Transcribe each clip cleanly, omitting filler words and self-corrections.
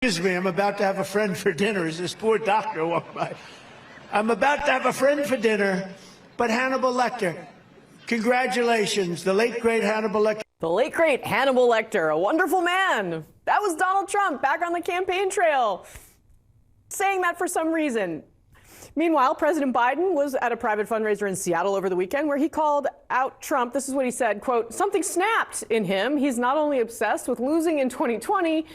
Excuse me, I'm about to have a friend for dinner as this poor doctor walked by. I'm about to have a friend for dinner, but Hannibal Lecter. Congratulations, the late, great Hannibal Lecter. The late, great Hannibal Lecter, a wonderful man. That was Donald Trump back on the campaign trail, saying that for some reason. Meanwhile, President Biden was at a private fundraiser in Seattle over the weekend where he called out Trump. This is what he said, quote, "Something snapped in him. He's not only obsessed with losing in 2020,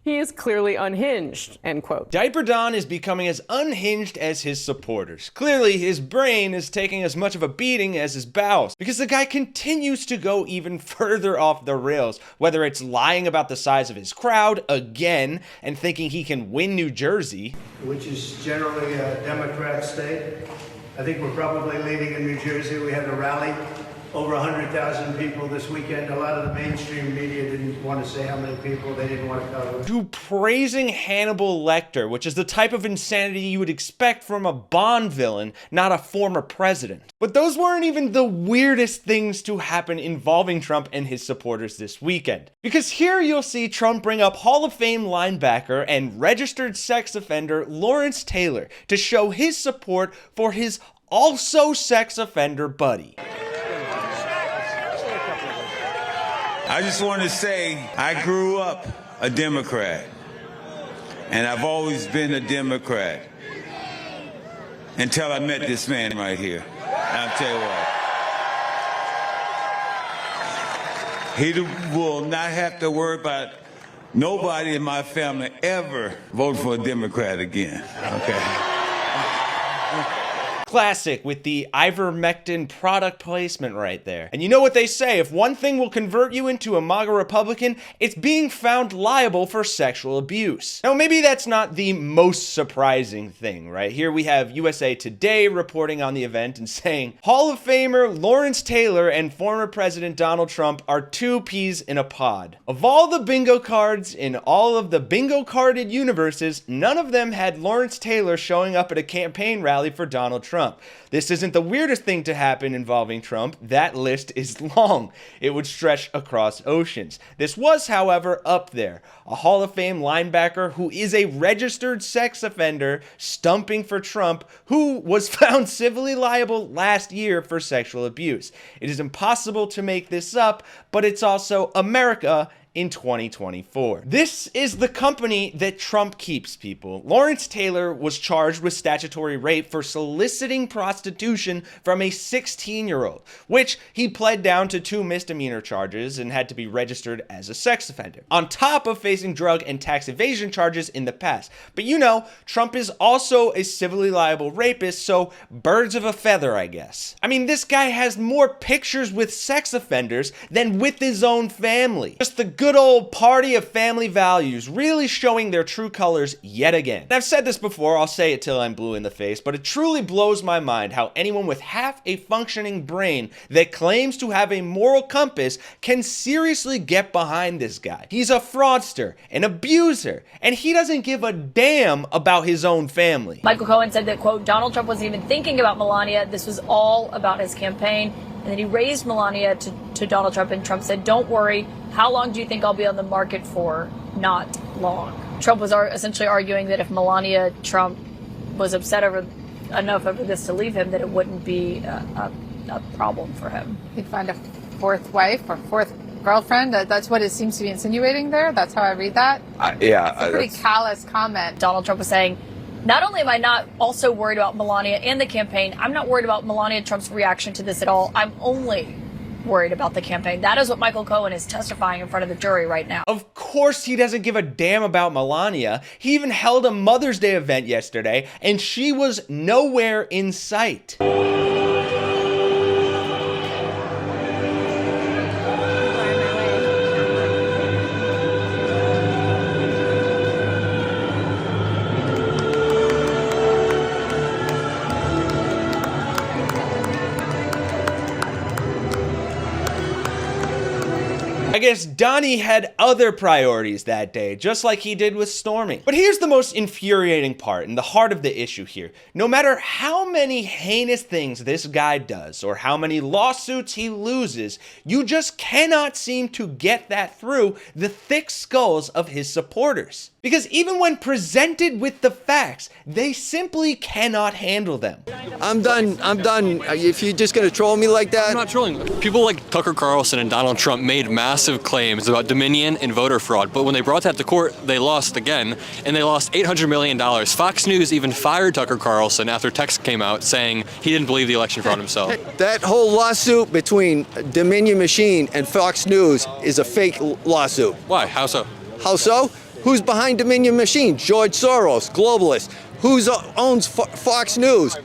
he is clearly unhinged," end quote. Diaper Don is becoming as unhinged as his supporters. Clearly, his brain is taking as much of a beating as his bowels, because the guy continues to go even further off the rails, whether it's lying about the size of his crowd again and thinking he can win New Jersey, Which is generally a Democrat state. I think we're probably leading in New Jersey. We had a rally, over 100,000 people this weekend. A lot of the mainstream media didn't want to say how many people, they didn't want to cover. to praising Hannibal Lecter, which is the type of insanity you would expect from a Bond villain, not a former president. But those weren't even the weirdest things to happen involving Trump and his supporters this weekend. Because here you'll see Trump bring up Hall of Fame linebacker and registered sex offender Lawrence Taylor to show his support for his also sex offender buddy. I just want to say I grew up a Democrat, and I've always been a Democrat until I met this man right here. I'll tell you what, he will not have to worry about nobody in my family ever vote for a Democrat again, okay? Classic with the ivermectin product placement right there. And you know what they say, if one thing will convert you into a MAGA Republican, it's being found liable for sexual abuse. Now maybe that's not the most surprising thing, right? Here we have USA Today reporting on the event and saying, Hall of Famer Lawrence Taylor and former President Donald Trump are two peas in a pod. Of all the bingo cards in all of the bingo carded universes, none of them had Lawrence Taylor showing up at a campaign rally for Donald Trump. This isn't the weirdest thing to happen involving Trump. That list is long. It would stretch across oceans. This was, however, up there. A Hall of Fame linebacker who is a registered sex offender stumping for Trump, who was found civilly liable last year for sexual abuse. It is impossible to make this up, but it's also America in 2024. This is the company that Trump keeps, people. Lawrence Taylor was charged with statutory rape for soliciting prostitution from a 16-year-old, which he pled down to 2 misdemeanor charges and had to be registered as a sex offender, on top of facing drug and tax evasion charges in the past. But you know, Trump is also a civilly liable rapist, so birds of a feather, I guess. I mean, this guy has more pictures with sex offenders than with his own family. Just the good old party of family values really showing their true colors yet again. And I've said this before, I'll say it till I'm blue in the face, but it truly blows my mind how anyone with half a functioning brain that claims to have a moral compass can seriously get behind this guy. He's a fraudster, an abuser, and he doesn't give a damn about his own family. Michael Cohen said that, quote, Donald Trump wasn't even thinking about Melania. This was all about his campaign. And then he raised Melania to Donald Trump, and Trump said, don't worry, how long do you think I'll be on the market for? Not long. Trump was essentially arguing that if Melania Trump was upset enough over this to leave him, that it wouldn't be a problem for him. He'd find a fourth wife or fourth girlfriend. That's what it seems to be insinuating there. That's how I read that. Yeah. It's a pretty callous comment. Donald Trump was saying, not only am I not also worried about Melania and the campaign, I'm not worried about Melania Trump's reaction to this at all. I'm only worried about the campaign. That is what Michael Cohen is testifying in front of the jury right now. Of course he doesn't give a damn about Melania. He even held a Mother's Day event yesterday, and she was nowhere in sight. I guess Donnie had other priorities that day, just like he did with Stormy. But here's the most infuriating part and the heart of the issue here. No matter how many heinous things this guy does or how many lawsuits he loses, you just cannot seem to get that through the thick skulls of his supporters. Because even when presented with the facts, they simply cannot handle them. I'm done. If you're just gonna troll me like that. I'm not trolling. People like Tucker Carlson and Donald Trump made massive claims about Dominion and voter fraud, but when they brought that to court, they lost again, and they lost $800 million. Fox News even fired Tucker Carlson after text came out saying he didn't believe the election fraud himself. That whole lawsuit between Dominion Machine and Fox News is a fake lawsuit. Why? How so? How so? Who's behind Dominion Machine? George Soros, globalist. Who owns Fox News?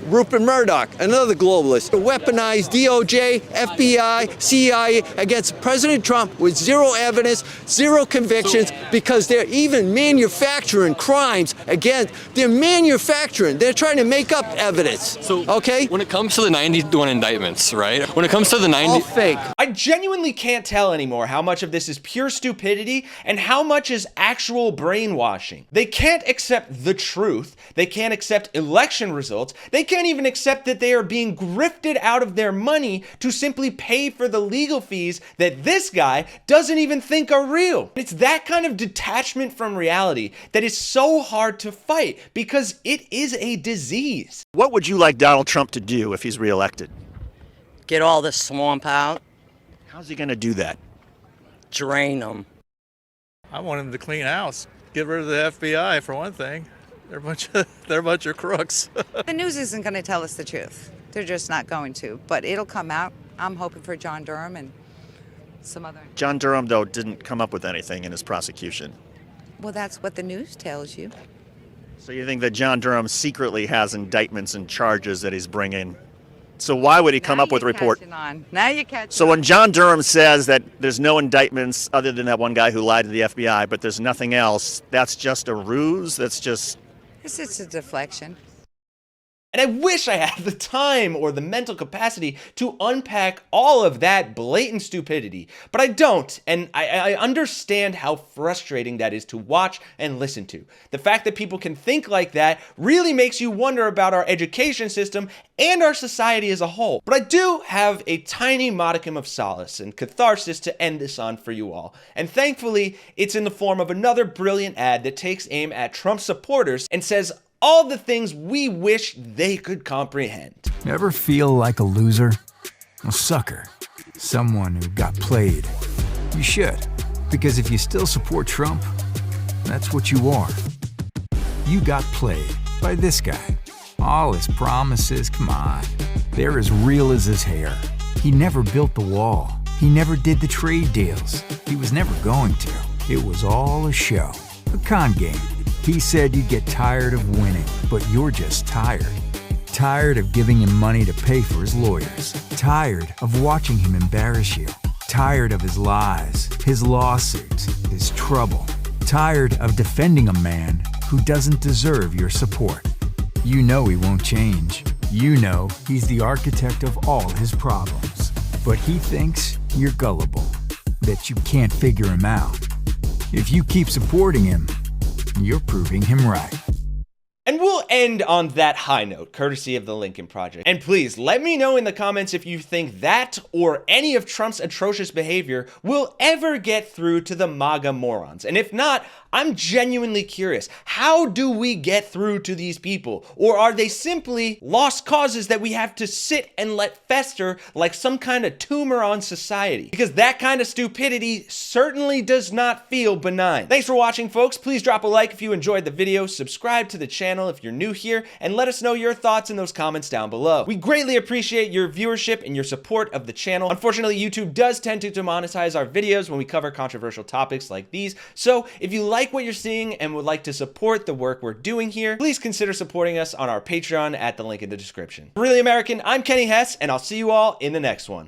Rupert Murdoch, another globalist. Weaponized DOJ, FBI, CIA against President Trump with zero evidence, zero convictions, because they're even manufacturing crimes against, they're manufacturing, they're trying to make up evidence. So, okay? When it comes to the 91 indictments, right? When it comes to the 90... All fake. I genuinely can't tell anymore how much of this is pure stupidity and how much is actual brainwashing. They can't accept the truth. They can't accept election results. They can't even accept that they are being grifted out of their money to simply pay for the legal fees that this guy doesn't even think are real. It's that kind of detachment from reality that is so hard to fight because it is a disease. What would you like Donald Trump to do if he's reelected? Get all the swamp out, How's he going to do that? drain them. I want him to clean house. Get rid of the FBI for one thing. They're a bunch of crooks. The news isn't going to tell us the truth. They're just not going to. But it'll come out. I'm hoping for John Durham and some other. John Durham, though, didn't come up with anything in his prosecution. Well, that's what the news tells you. So you think that John Durham secretly has indictments and charges that he's bringing? So why would he come up with a report? Now you catch So when John Durham says that there's no indictments other than that one guy who lied to the FBI, but there's nothing else, that's just a ruse? That's just... It's just a deflection. And I wish I had the time or the mental capacity to unpack all of that blatant stupidity, but I don't, and I understand how frustrating that is to watch and listen to. The fact that people can think like that really makes you wonder about our education system and our society as a whole. But I do have a tiny modicum of solace and catharsis to end this on for you all, and thankfully, it's in the form of another brilliant ad that takes aim at Trump supporters and says all the things we wish they could comprehend. Ever feel like a loser? A sucker? Someone who got played? You should, because if you still support Trump, that's what you are. You got played by this guy. All his promises, come on, they're as real as his hair. He never built the wall. He never did the trade deals. He was never going to. It was all a show, a con game. He said you'd get tired of winning, but you're just tired. Tired of giving him money to pay for his lawyers. Tired of watching him embarrass you. Tired of his lies, his lawsuits, his trouble. Tired of defending a man who doesn't deserve your support. You know he won't change. You know he's the architect of all his problems. But he thinks you're gullible, that you can't figure him out. If you keep supporting him, you're proving him right. And we'll end on that high note, courtesy of the Lincoln Project. And please, let me know in the comments if you think that or any of Trump's atrocious behavior will ever get through to the MAGA morons. And if not, I'm genuinely curious. How do we get through to these people? Or are they simply lost causes that we have to sit and let fester like some kind of tumor on society? Because that kind of stupidity certainly does not feel benign. Thanks for watching, folks. Please drop a like if you enjoyed the video, subscribe to the channel if you're new here, and let us know your thoughts in those comments down below. We greatly appreciate your viewership and your support of the channel. Unfortunately, YouTube does tend to demonetize our videos when we cover controversial topics like these, so if you like what you're seeing and would like to support the work we're doing here, please consider supporting us on our Patreon at the link in the description. For Really American, I'm Kenny Hesse, and I'll see you all in the next one.